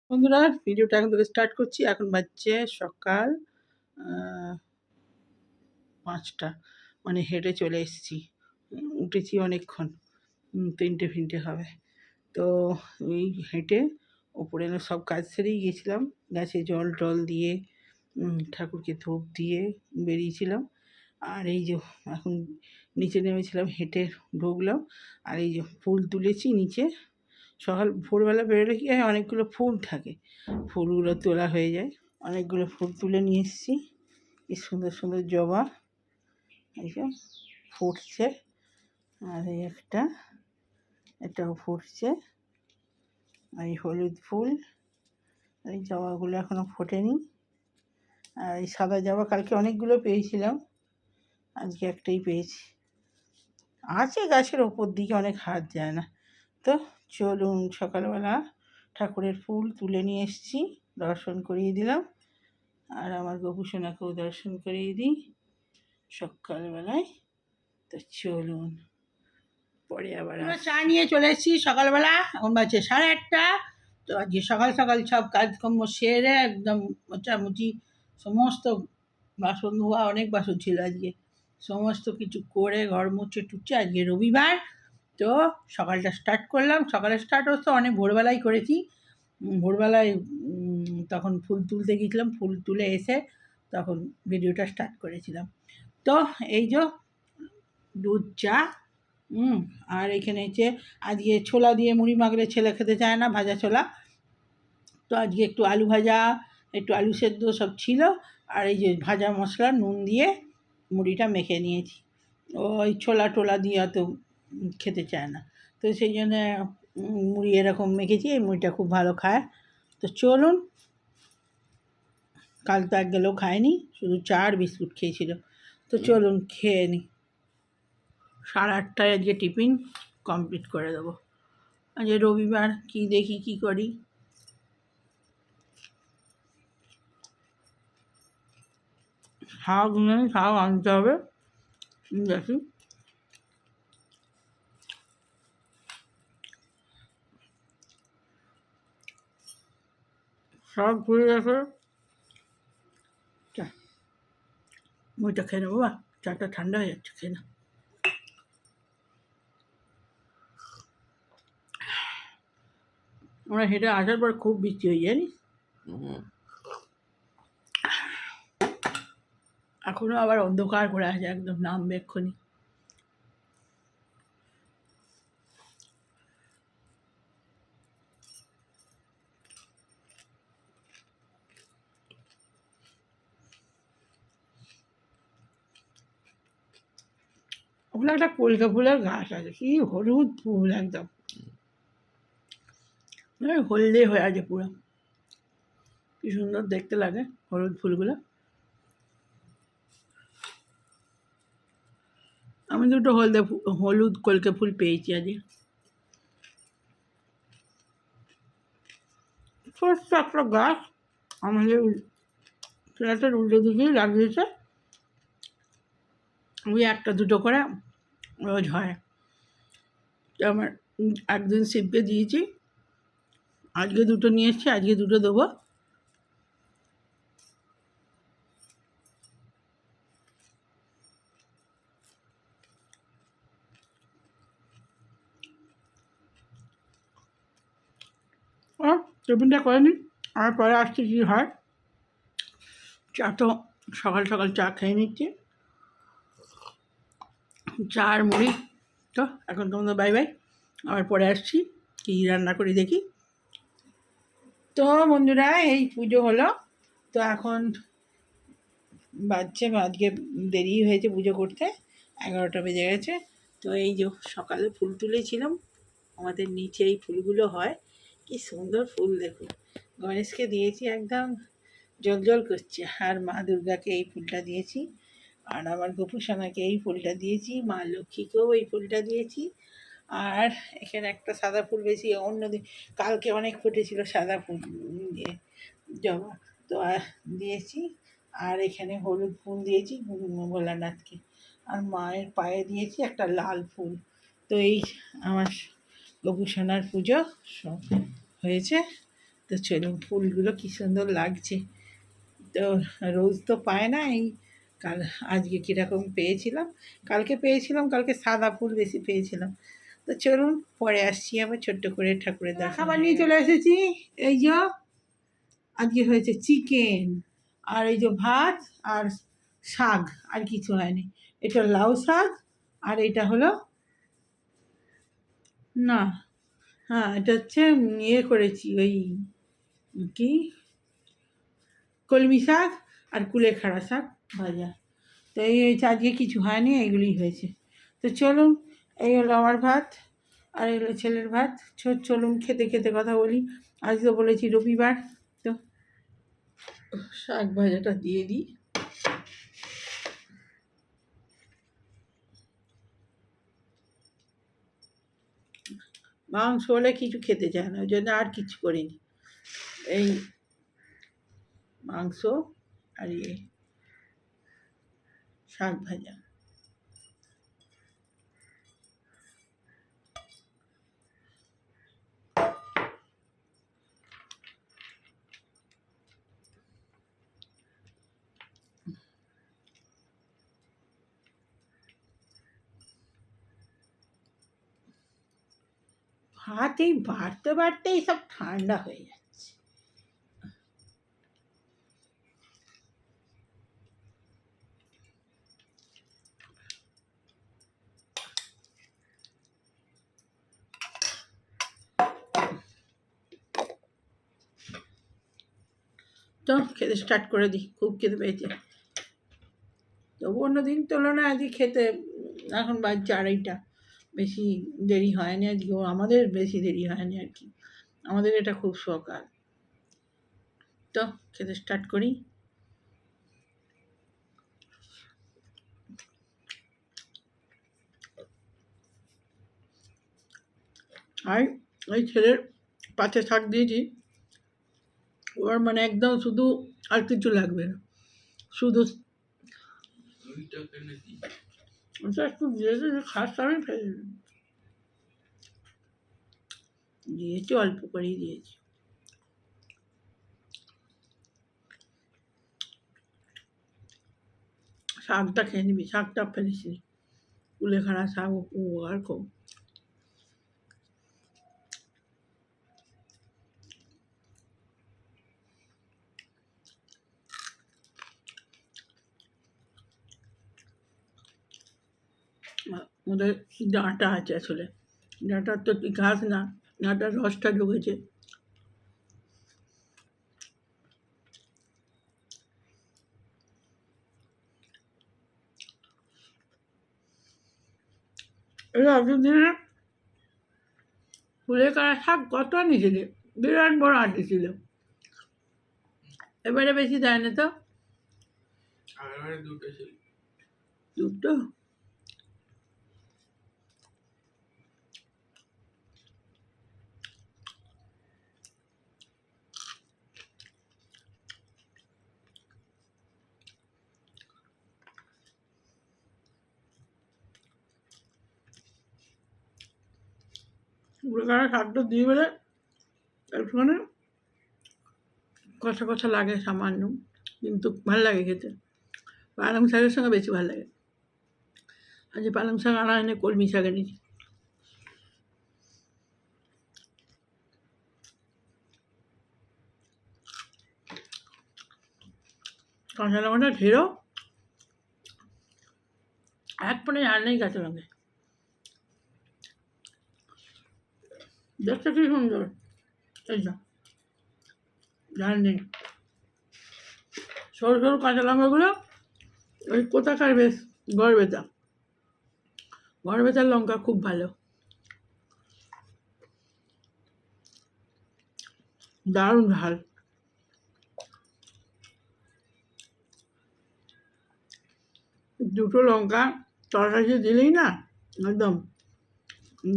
বন্ধুরা, ভিডিওটা এখন থেকে স্টার্ট করছি। এখন বাজছে সকাল ৫টা, মানে হেঁটে চলে এসেছি। উঠেছি অনেকক্ষণ, ৩টে হবে। তো এই হেঁটে ওপরে সব কাজ সেরেই গেছিলাম, গাছে জল টল দিয়ে ঠাকুরকে ধূপ দিয়ে বেরিয়েছিলাম। আর এই যে এখন নিচে নেমেছিলাম, হেঁটে ঢুকলাম। আর এই যে ফুল তুলেছি নিচে। সকাল ভোরবেলা বেরোলে কি হয়, অনেকগুলো ফুল থাকে, ফুলগুলো তোলা হয়ে যায়। অনেকগুলো ফুল তুলে নিয়ে এসেছি। কি সুন্দর সুন্দর জবা, এই যে ফুটছে। আর এই এটাও ফুটছে। এই হলুদ ফুল, এই জবাগুলো এখনো ফোটেনি। আর এই সাদা জবা কালকে অনেকগুলো পেয়েছিলাম, আজকে একটাই পেয়েছি। আছে গাছের ওপর দিকে, অনেক হাত যায় না। তো চলুন, সকালবেলা ঠাকুরের ফুল তুলে নিয়ে এসেছি, দর্শন করিয়ে দিলাম। আর আমার গোপুসোনাকেও দর্শন করিয়ে দিই সকালবেলায়। তো চলুন, পরে আবার চা নিয়ে চলে এসেছি সকালবেলা। এখন বাজছে 8:30। তো আজকে সকাল সকাল সব কাজকর্ম সেরে একদম মোটামুটি সমস্ত বাসন ধোয়া, অনেক বাসন ছিল আজকে, সমস্ত কিছু করে ঘর মুছে টুচ্ছে। আজকে রবিবার, তো সকালটা স্টার্ট করলাম। সকালে স্টার্ট হচ্ছে অনেক ভোরবেলায় করেছি। ভোরবেলায় তখন ফুল তুলতে গিয়েছিলাম, ফুল তুলে এসে তখন ভিডিওটা স্টার্ট করেছিলাম। তো এই যে দুধ চা, আর এখানে হচ্ছে আজকে ছোলা দিয়ে মুড়ি মাখলে ছেলে খেতে চায় না, ভাজা ছোলা। তো আজকে একটু আলু ভাজা, একটু আলু সেদ্ধ সব ছিল। আর এই যে ভাজা মশলা নুন দিয়ে মুড়িটা মেখে নিয়েছি। ওই ছোলা টোলা দিয়ে অত খেতে চায় না, তো সেই জন্যে মুড়ি এরকম মেখেছি। এই মুড়িটা খুব ভালো খায়। তো চলুন, কাল তো এক গেলেও খায়নি, শুধু চা আর বিস্কুট খেয়েছিল। তো চলুন খেয়ে নিই। 8:30টায় আজকে টিফিন কমপ্লিট করে দেবো। আজকে রবিবার, কি দেখি কি করি। শাক নেই, শাক আনতে হবে, দেখি। শাক ঘুরে গেছে। মুইটা খেয়ে নেবো, বা চাটা ঠান্ডা হয়ে যাচ্ছে, খেয়ে না। আমরা হেঁটে আসার পর খুব বৃষ্টি হয়ে যায়, এখনো আবার অন্ধকার করে আছে, একদম নামবে এক্ষুনি। ওগুলো একটা কলকা ফুলের গাছ আছে, কি হলুদ ফুল, একদম হলদে হয়ে আছে পুরো, কি সুন্দর দেখতে লাগে হলুদ ফুলগুলো। আমি দুটো হলুদ কলকে ফুল পেয়েছি আজকে। ছোট্ট একটা গাছ, আমাদের ফ্ল্যাটের উল্টো দিকেই লাগিয়েছে। ওই একটা দুটো করে রোজ হয়। তো আমার একদিন শিবকে দিয়েছি, আজকে দুটো নিয়ে এসেছি, আজকে দুটো দেবো। টিফিনটা করে নিই, আর পরে আসছি কী হয়। চা তো সকাল সকাল চা খেয়ে নিচ্ছি, চা আর মুড়ি। তো এখন তোমাদের বাই বাই, আবার পরে আসছি, কী রান্না করি দেখি। তো বন্ধুরা, এই পুজো হলো, তো এখন বাজছে, আজকে দেরি হয়েছে পুজো করতে, 11টা বেজে গেছে। তো এই যে সকালে ফুল তুলেছিলাম, আমাদের নিচে এই ফুলগুলো হয়, কি সুন্দর ফুল দেখুন। গণেশকে দিয়েছি, একদম জল করছে। আর মা দুর্গাকে এই ফুলটা দিয়েছি, আর আমার গোপুসোনাকে এই ফুলটা দিয়েছি, মা লক্ষ্মীকেও এই ফুলটা দিয়েছি। আর এখানে একটা সাদা ফুল বেশি, অন্যদিন কালকে অনেক ফুটেছিল সাদা ফুল দিয়ে জবা, তো দিয়েছি। আর এখানে হলুদ ফুল দিয়েছি ভোলানাথকে, আর মায়ের পায়ে দিয়েছি একটা লাল ফুল। তো এই আমার গোপুসোনার পুজো সব হয়েছে। তো চলুন, ফুলগুলো কী সুন্দর লাগছে। তো রোজ তো পায় না, এই কাল আজকে কীরকম পেয়েছিলাম। কালকে সাদা ফুল বেশি পেয়েছিলাম। তো চলুন পরে আসছি আবার ছোট্ট করে ঠাকুরের দর্শন। খাবার নিয়ে চলে এসেছি। এই যে আজকে হয়েছে চিকেন, আর এই যে ভাত আর শাক, আর কিছু হয়নি। এটা লাউ শাক, আর এটা হলো না, হ্যাঁ এটা হচ্ছে ইয়ে করেছি, ওই কি কলমি শাক আর কুলেখাড়া শাক ভাজা। তো এই হয়েছে, আজকে কিছু হয়নি, এইগুলি হয়েছে। তো চলুন, এই হলো আমার ভাত আর এই হলো ছেলের ভাত। চলুন খেতে খেতে কথা বলি। আজ তো বলেছি রবিবার, তো শাক ভাজাটা দিয়ে দিই। মাংস হলে কিছু খেতে চায় না, ওই জন্য আর কিছু করিনি। এই মাংস আর শাক ভাজা। ভাত এই বাড়তে বাড়তেই সব ঠান্ডা হয়ে যাচ্ছে। তো খেতে স্টার্ট করে দিই, খুব খেতে পেয়েছে। তবু অন্যদিন তুলনায় আজকে খেতে এখন বাজছে 2:30, বেশি দেরি হয়নি আজকে, আমাদের বেশি দেরি হয়নি আর কি, আমাদের এটা খুব সকাল। তো খেতে স্টার্ট করি। আর ওই ছেলের পাতে শাক দিয়েছি, ওর মানে একদম শুধু, আর কিছু লাগবে না, শুধু ওটা একটু দিয়েছে, খাস আমি ফেলে দিয়েছি, অল্প করেই দিয়েছি। শাকটা খেয়ে নিবি, শাকটা ফেলিস নি, কুলেখাড়া শাক আর খুব ওদের ডাঁটা আছে, আসলে ডাঁটার তো ঘাস না, ডাঁটার রসটা ঢুকেছে। এর আগের দিনে কুলেখাড়া শাক কত আনিছিল, বিরাট বড় আনিছিল, এবারে বেশি দেয় না তো, দুটো কুলেখাড়া শাকটা দিয়ে বলে একটুখানি কষা কষা লাগে সামান্য, কিন্তু ভালো লাগে খেতে। পালং শাকের সঙ্গে বেশি ভালো লাগে। আজ পালং শাক আনা হয়নি, কলমি শাক এনেছি। কাঁচা লঙ্কাটা ঢেরো, এক পরে আর নেই কাঁচা লঙ্কা, দেখতে কি সুন্দর, এই যা ঝাল নেই। সরু সরু কাঁচা লঙ্কাগুলো ওই কোথাকার বেশ গড়বেতা, গড়বেতার লঙ্কা খুব ভালো, দারুণ ঝাল। দুটো লঙ্কা তরকারি দিলেই না একদম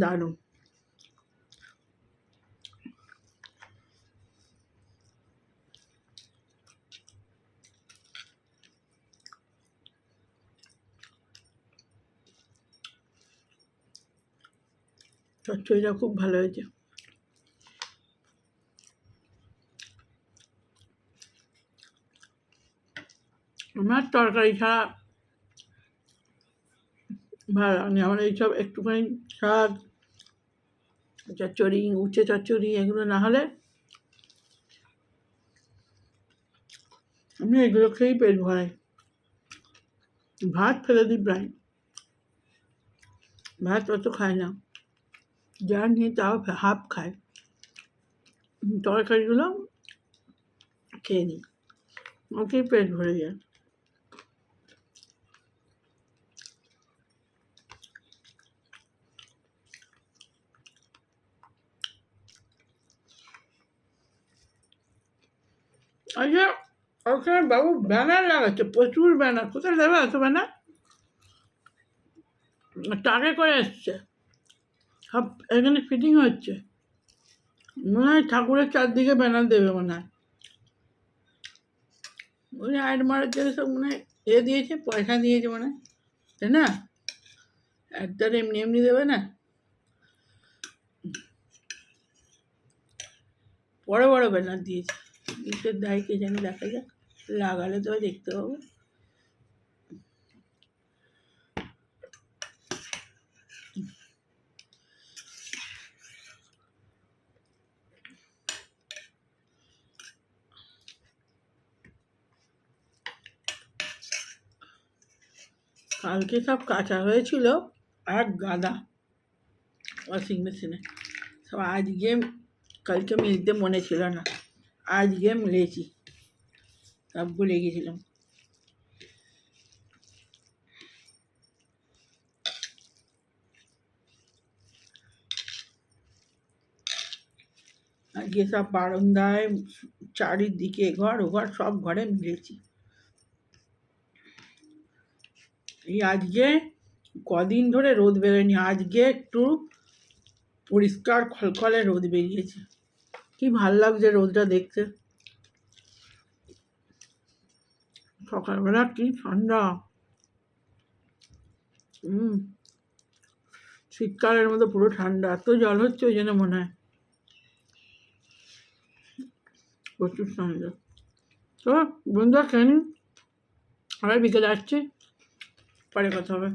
দারুণ। চচ্চড়িটা খুব ভালো হয়েছে। আমার তরকারি ছাড়া ভালো লাগে না। আমার এইসব একটুখানি শাক, চচ্চড়ি, উচ্ছে চচ্চড়ি এগুলো না হলে আমি এগুলো খেয়েই পেট ভরাই। ভাত ফেলে দিই প্রায়, ভাত অত খাই না, যা নিয়ে তাও হাফ খাই, তরকারিগুলো খেয়ে নিই, ওকেই পেট ভরে যায়। আচ্ছা, ওখানে বাবু ব্যানার লাগাচ্ছে, প্রচুর ব্যানার, কোথায় দেবে এত ব্যানার? টাকে করে এসছে, সব এখানে ফিটিং হচ্ছে, মনে হয় ঠাকুরের চারদিকে ব্যানার দেবে মনে হয়। ওই অ্যাড মারার জন্য সব মনে হয় দিয়েছে, পয়সা দিয়েছে মনে হয়, তাই না? অ্যাডটা এমনি এমনি দেবে না, বড় বড় ব্যানার দিয়েছে, কিসের দায় কে জানি, দেখা যাক, লাগালে তো দেখতে পাবো। কালকে সব কাঁচা হয়েছিল এক গাদা ওয়াশিং মেশিনে, সব আজকে, কালকে মিলতে মনে ছিল না, আজকে মিলেছি, সব ভুলে গেছিলাম। আজকে সব বারান্দায়, চারিদিকে, ঘর ও ঘর, সব ঘরে মিলেছি। এই আজকে কদিন ধরে রোদ বেরোয়নি, আজকে একটু পরিষ্কার খলখলে রোদ বেরিয়েছে, কি ভাল লাগছে রোদটা দেখতে। সকালবেলা কি ঠান্ডা, শীতকালের মতো পুরো ঠান্ডা, এত জল হচ্ছে ওই জন্য মনে হয়, প্রচুর ঠান্ডা। তো বন্ধুরা খেয়ে নিন, আবার বিকেলে আসছি, পরে কথা হবে।